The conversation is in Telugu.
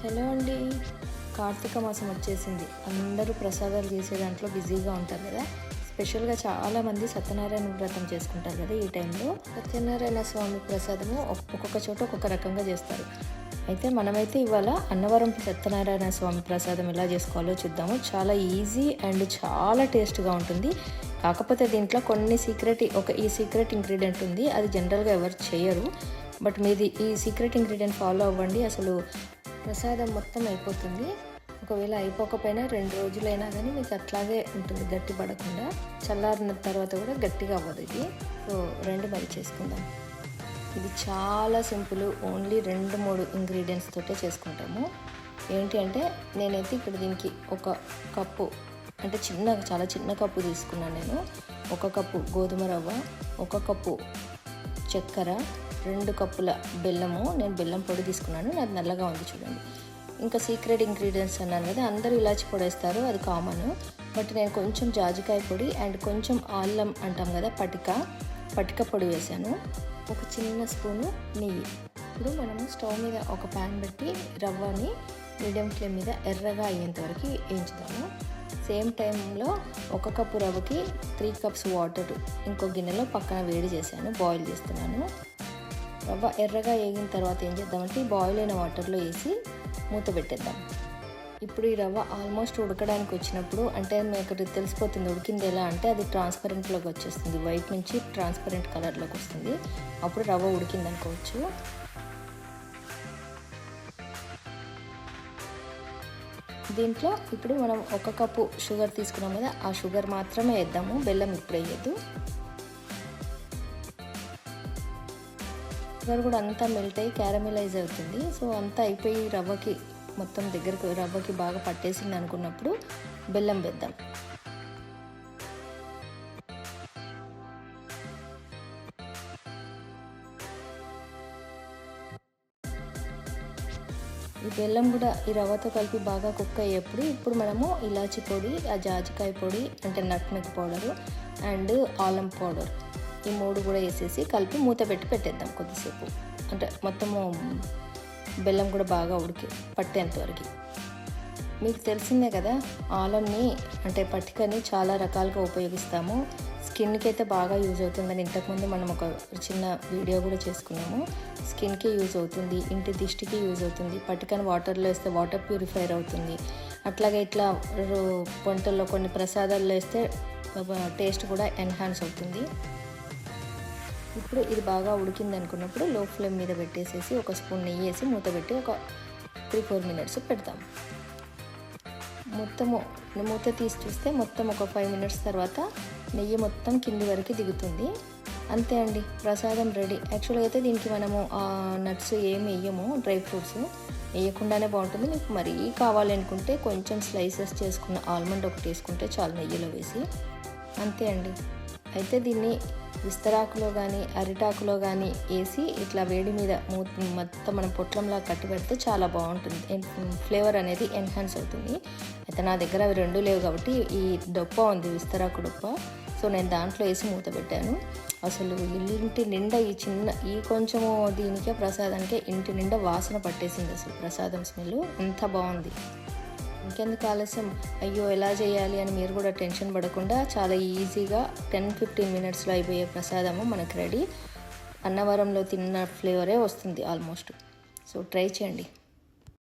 హలో అండి, కార్తీక మాసం వచ్చేసింది. అందరూ ప్రసాదాలు చేసే దాంట్లో బిజీగా ఉంటారు కదా. స్పెషల్గా చాలామంది సత్యనారాయణ వ్రతం చేసుకుంటారు కదా. ఈ టైంలో సత్యనారాయణ స్వామి ప్రసాదము ఒక్కొక్క చోట ఒక్కొక్క రకంగా చేస్తారు. అయితే మనమైతే ఇవాళ అన్నవరం సత్యనారాయణ స్వామి ప్రసాదం ఎలా చేసుకోవాలో చూద్దాము. చాలా ఈజీ అండ్ చాలా టేస్ట్గా ఉంటుంది. కాకపోతే దీంట్లో కొన్ని ఈ సీక్రెట్ ఇంగ్రీడియంట్ ఉంది. అది జనరల్గా ఎవరు చేయరు. బట్ మీది ఈ సీక్రెట్ ఇంగ్రీడియంట్ ఫాలో అవ్వండి, అసలు ప్రసాదం మొత్తం అయిపోతుంది. ఒకవేళ అయిపోకపోయినా 2 రోజులైనా కానీ మీకు అట్లాగే ఉంటుంది, గట్టి పడకుండా. చల్లారిన తర్వాత కూడా గట్టిగా అవ్వదు ఇది. సో మరి చేసుకుందాం. ఇది చాలా సింపుల్. ఓన్లీ 2-3 ఇంగ్రీడియంట్స్ తోటే చేసుకుంటాము. ఏంటి అంటే నేనైతే ఇక్కడ దీనికి 1 కప్పు అంటే చాలా చిన్న కప్పు తీసుకున్నాను నేను. 1 కప్పు గోధుమ రవ్వ, 1 కప్పు చక్కెర, 2 కప్పుల బెల్లము. నేను బెల్లం పొడి తీసుకున్నాను, నాది నల్లగా ఉంది చూడండి. ఇంకా సీక్రెట్ ఇంగ్రీడియంట్స్ అన్నాను కదా, అందరూ ఇలాచి పొడి వేస్తారు, అది కామన్. బట్ నేను కొంచెం జాజికాయ పొడి అండ్ కొంచెం అల్లం అంటాం కదా, పటిక పొడి వేసాను. 1 చిన్న స్పూను నెయ్యి. ఇప్పుడు మనము స్టవ్ మీద ఒక ప్యాన్ పెట్టి రవ్వని మీడియం ఫ్లేమ్ మీద ఎర్రగా అయ్యేంత వరకు వేయించుదాము. సేమ్ టైంలో 1 కప్పు రవ్వకి 3 కప్స్ వాటర్ ఇంకో గిన్నెలో పక్కన వేడి చేశాను, బాయిల్ చేస్తున్నాను. రవ్వ ఎర్రగా వేగిన తర్వాత ఏం చేద్దామంటే బాయిల్ అయిన వాటర్లో వేసి మూత పెట్టేద్దాం. ఇప్పుడు ఈ రవ్వ ఆల్మోస్ట్ ఉడకడానికి వచ్చినప్పుడు, అంటే మీకు తెలిసిపోతుంది ఉడికింది ఎలా అంటే, అది ట్రాన్స్పరెంట్లోకి వచ్చేస్తుంది, వైట్ నుంచి ట్రాన్స్పరెంట్ కలర్లోకి వస్తుంది. అప్పుడు రవ్వ ఉడికింది అనుకోవచ్చు. దీంట్లో ఇప్పుడు మనం 1 కప్పు షుగర్ తీసుకున్నాం కదా, ఆ షుగర్ మాత్రమే వేద్దాము, బెల్లం ఇప్పుడు వేయద్దు. షుగర్ కూడా అంతా మెల్ట్ అయ్యి క్యారమెలైజ్ అవుతుంది. సో అంతా అయిపోయి రవ్వకి మొత్తం రవ్వకి బాగా పట్టేసింది అనుకున్నప్పుడు బెల్లం వేద్దాం. ఈ బెల్లం కూడా ఈ రవ్వతో కలిపి బాగా కుక్ అయ్యేప్పుడు ఇప్పుడు మనము ఇలాచి పొడి, ఆ జాజికాయ పొడి అంటే nutmeg powder and alum powder, ఈ 3 కూడా వేసేసి కలిపి మూత పెట్టి పెట్టేద్దాం కొద్దిసేపు. అంటే మొత్తము బెల్లం కూడా బాగా పట్టేంత వరకు. మీకు తెలిసిందే కదా, ఆలంని అంటే పటికని చాలా రకాలుగా ఉపయోగిస్తాము. స్కిన్కి అయితే బాగా యూజ్ అవుతుందని ఇంతకుముందు మనం ఒక చిన్న వీడియో కూడా చేసుకున్నాము. స్కిన్కి యూజ్ అవుతుంది, ఇంటి దిష్టికి యూజ్ అవుతుంది. పటికని వాటర్లో వేస్తే వాటర్ ప్యూరిఫైర్ అవుతుంది. అట్లాగే ఇట్లా వంటల్లో కొన్ని ప్రసాదాల్లో వేస్తే టేస్ట్ కూడా ఎన్హాన్స్ అవుతుంది. ఇప్పుడు ఇది బాగా ఉడికింది అనుకున్నప్పుడు లో ఫ్లేమ్ మీద పెట్టేసేసి 1 స్పూన్ నెయ్యి వేసి మూత పెట్టి ఒక 3-4 మినిట్స్ పెడతాం. మూత తీసి చూస్తే మొత్తం ఒక 5 మినిట్స్ తర్వాత నెయ్యి మొత్తం కింది వరకు దిగుతుంది. అంతే అండి, ప్రసాదం రెడీ. యాక్చువల్గా అయితే దీనికి మనము నట్స్ ఏమి వేయము, డ్రై ఫ్రూట్స్ వేయకుండానే బాగుంటుంది. మీకు మరీ కావాలి అనుకుంటే కొంచెం స్లైసెస్ చేసుకున్న ఆల్మండ్ ఒకటి వేసుకుంటే చాలు నెయ్యిలో వేసి. అంతే అండి. అయితే దీన్ని విస్తరాకులో కానీ అరిటాకులో కానీ వేసి ఇట్లా వేడి మీద మొత్తం మనం పొట్లంలా కట్టి పెడితే చాలా బాగుంటుంది, ఫ్లేవర్ అనేది ఎన్హాన్స్ అవుతుంది. అయితే నా దగ్గర అవి 2 లేవు కాబట్టి ఈ డొప్ప ఉంది, విస్తరాకు డొప్ప. సో నేను దాంట్లో వేసి మూత పెట్టాను. అసలు ఇంటి నిండా ఈ కొంచెము దీనికే ప్రసాదానికే ఇంటి నిండా వాసన పట్టేసింది. అసలు ప్రసాదం స్మెల్ అంత బాగుంది. ఇంకెందుకు ఆలస్యం, అయ్యో ఎలా చేయాలి అని మీరు కూడా టెన్షన్ పడకుండా చాలా ఈజీగా 10-15 మినిట్స్లో అయిపోయే ప్రసాదము మనకు రెడీ. అన్నవరంలో తిన్న ఫ్లేవరే వస్తుంది ఆల్మోస్ట్. సో ట్రై చేయండి.